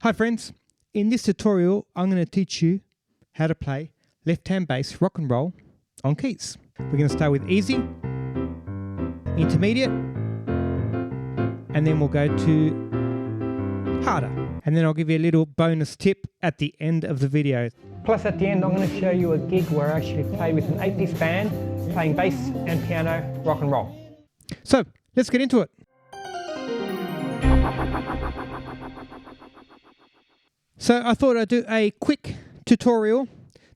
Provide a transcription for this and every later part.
Hi friends, in this tutorial I'm going to teach you how to play left-hand bass rock and roll on keys. We're going to start with easy, intermediate, and then we'll go to harder. And then I'll give you a little bonus tip at the end of the video. Plus at the end I'm going to show you a gig where I actually play with an 8-piece band playing bass and piano rock and roll. So let's get into it. So I thought I'd do a quick tutorial.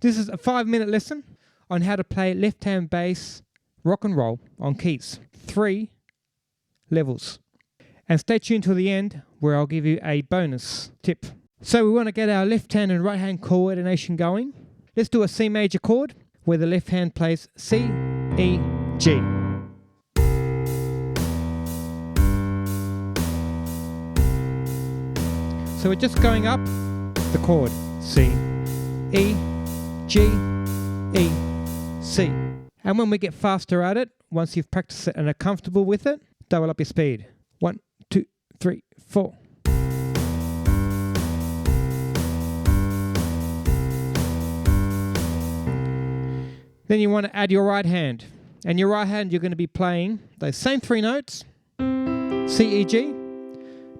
This is a 5-minute lesson on how to play left-hand bass rock and roll on keys. 3 levels. And stay tuned till the end where I'll give you a bonus tip. So we want to get our left hand and right hand coordination going. Let's do a C major chord where the left hand plays C, E, G. So we're just going up the chord C, E, G, E, C. And when we get faster at it, once you've practiced it and are comfortable with it, double up your speed. 1, 2, 3, 4. Then you want to add your right hand. And your right hand, you're going to be playing those same 3 notes, C, E, G,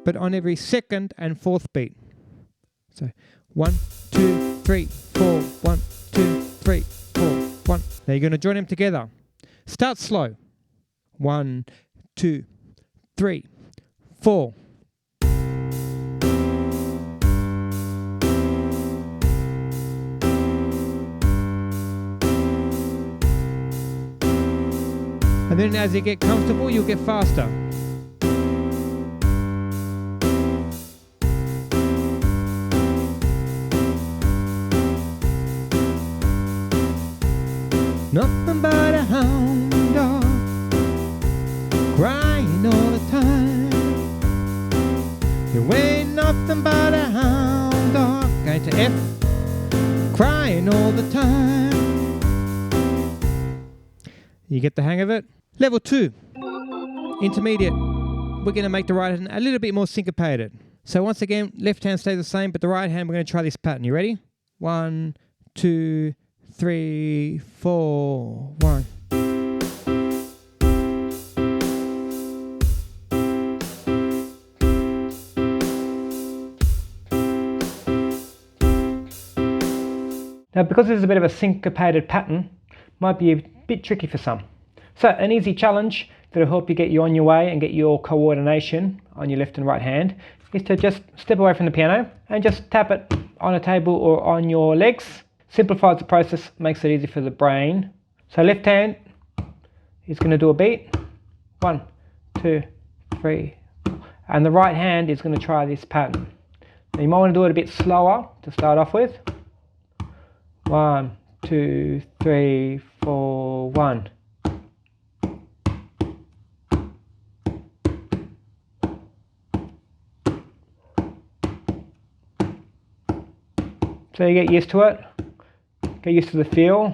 but on every 2nd and 4th beat. So 1, 2, 3, 4, 1, 2, 3, 4, 1. Now you're going to join them together. Start slow. 1, 2, 3, 4. And then as you get comfortable, you'll get faster. Nothing but a hound dog, crying all the time. You ain't nothing but a hound dog. Going to F, crying all the time. You get the hang of it? Level 2, intermediate. We're going to make the right hand a little bit more syncopated. So once again, left hand stays the same, but the right hand, we're going to try this pattern. You ready? 1, 2, 3, 4, 1. Now because this is a bit of a syncopated pattern, might be a bit tricky for some. So an easy challenge that'll help you get you on your way and get your coordination on your left and right hand is to just step away from the piano and just tap it on a table or on your legs. Simplifies the process, makes it easy for the brain. So left hand is going to do a beat. 1, 2, 3. And the right hand is going to try this pattern. Now you might want to do it a bit slower to start off with. 1, 2, 3, 4, 1. So you get used to it, get used to the feel.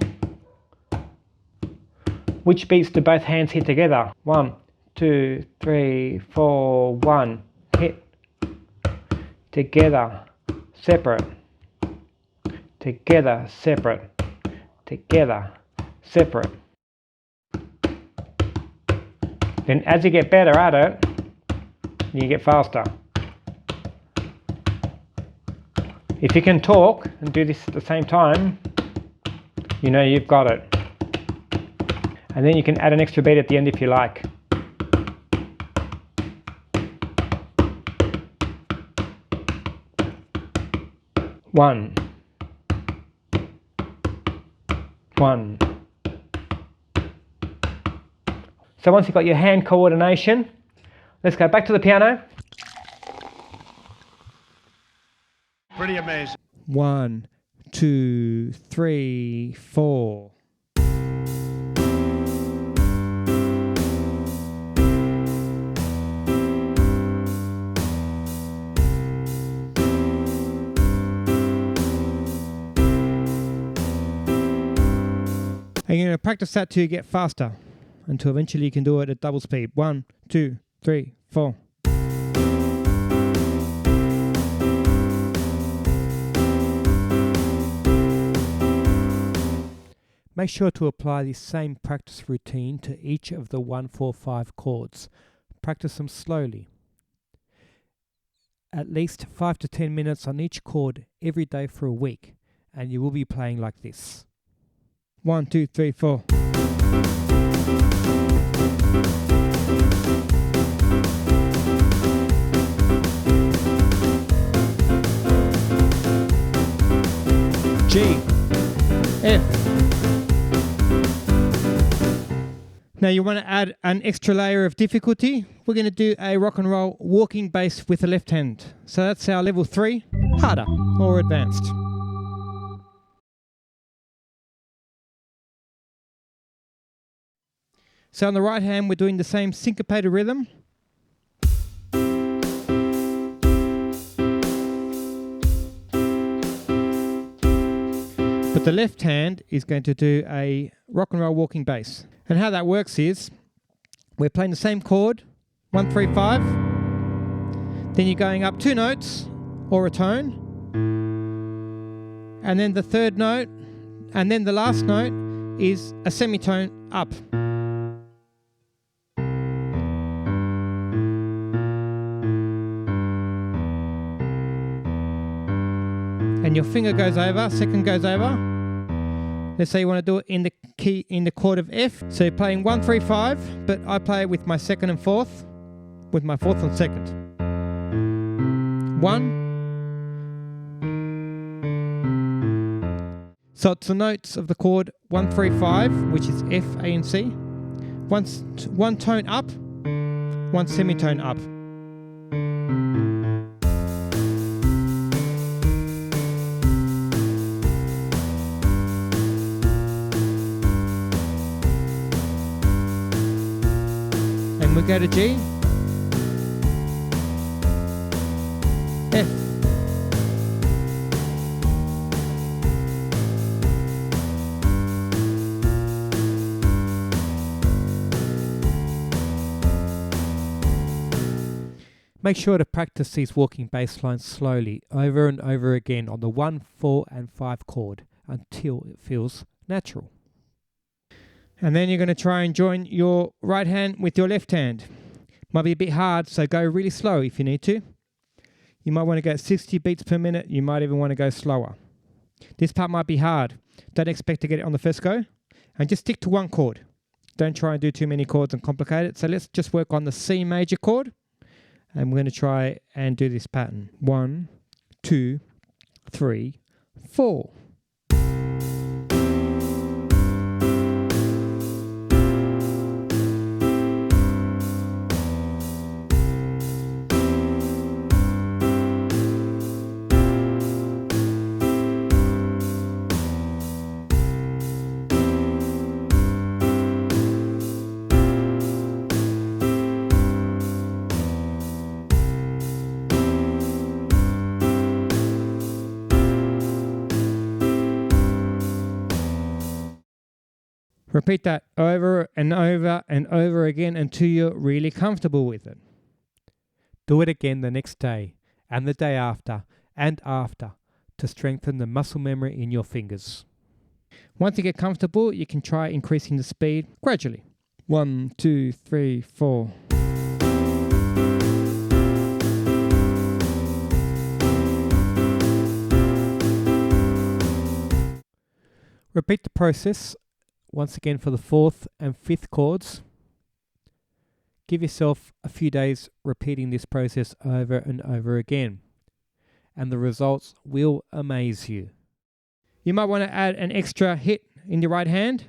Which beats do both hands hit together? 1, 2, 3, 4, 1. Hit. Together, separate. Together, separate. Together, separate. Then as you get better at it, you get faster. If you can talk and do this at the same time, you know you've got it. And then you can add an extra beat at the end if you like. One. 1. So once you've got your hand coordination, let's go back to the piano. Pretty amazing. 1, 2, 3, 4. And you're going to practice that till you get faster, until eventually you can do it at double speed. 1, 2, 3, 4. Make sure to apply this same practice routine to each of the 1, 4, 5 chords. Practice them slowly. At least 5 to 10 minutes on each chord every day for a week, and you will be playing like this. 1, 2, 3, 4. G, F. Now you want to add an extra layer of difficulty. We're going to do a rock and roll walking bass with the left hand. So that's our level 3, harder or advanced. So on the right hand we're doing the same syncopated rhythm. But the left hand is going to do a rock and roll walking bass. And how that works is, we're playing the same chord, 1, 3, 5. Then you're going up 2 notes, or a tone. And then the third note, and then the last note is a semitone up. And your finger goes over, second goes over. Let's say you want to do it in the key, in the chord of F. So you're playing 1, 3, 5, but I play it with my second and fourth, with my fourth and second. 1. So it's the notes of the chord 1, 3, 5, which is F, A, and C. One tone up, one semitone up. We go to G, F, make sure to practice these walking bass lines slowly over and over again on the 1, 4 and 5 chord until it feels natural. And then you're going to try and join your right hand with your left hand. Might be a bit hard, so go really slow if you need to. You might want to go at 60 beats per minute. You might even want to go slower. This part might be hard. Don't expect to get it on the first go. And just stick to one chord. Don't try and do too many chords and complicate it. So let's just work on the C major chord. And we're going to try and do this pattern. 1, 2, 3, 4. Repeat that over and over and over again until you're really comfortable with it. Do it again the next day and the day after and after to strengthen the muscle memory in your fingers. Once you get comfortable, you can try increasing the speed gradually. 1, 2, 3, 4. Repeat the process once again for the 4th and 5th chords. Give yourself a few days repeating this process over and over again, and the results will amaze you. You might want to add an extra hit in your right hand.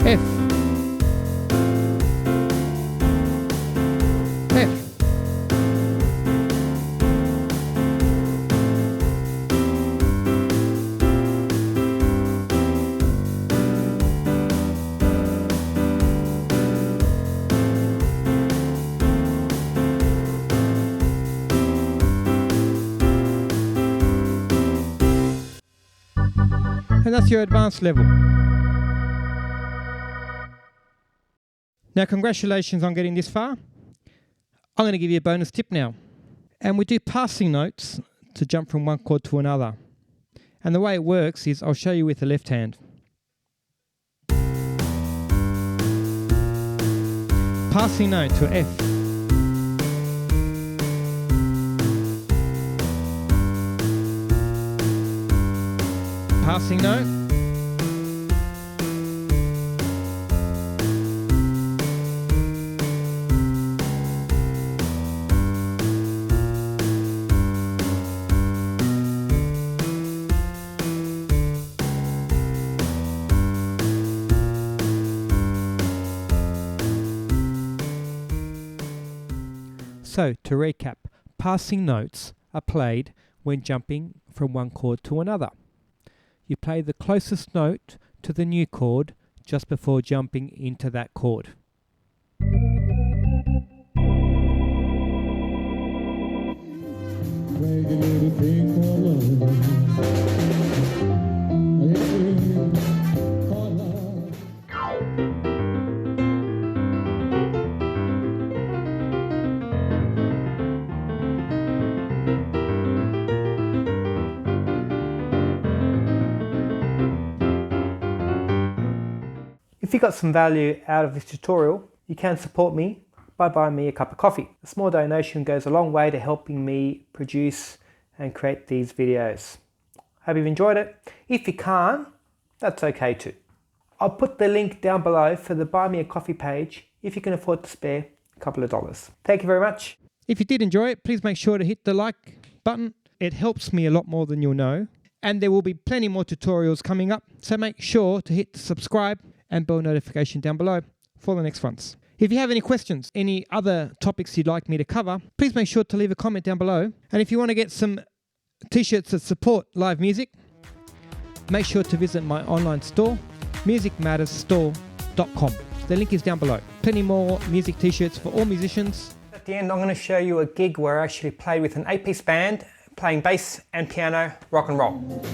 F, F. And that's your advanced level. Now, congratulations on getting this far. I'm going to give you a bonus tip now. And we do passing notes to jump from one chord to another. And the way it works is, I'll show you with the left hand. Passing note to F. Passing note. So, to recap, passing notes are played when jumping from one chord to another. You play the closest note to the new chord just before jumping into that chord. If you got some value out of this tutorial, you can support me by buying me a cup of coffee. A small donation goes a long way to helping me produce and create these videos. Hope you've enjoyed it. If you can't, that's okay too. I'll put the link down below for the Buy Me a Coffee page if you can afford to spare a couple of dollars. Thank you very much. If you did enjoy it, please make sure to hit the like button. It helps me a lot more than you'll know. And there will be plenty more tutorials coming up, so make sure to hit the subscribe and bell notification down below for the next ones. If you have any questions, any other topics you'd like me to cover, please make sure to leave a comment down below. And if you want to get some t-shirts that support live music, make sure to visit my online store, musicmattersstore.com. The link is down below. Plenty more music t-shirts for all musicians. At the end, I'm going to show you a gig where I actually played with an 8-piece band, playing bass and piano, rock and roll.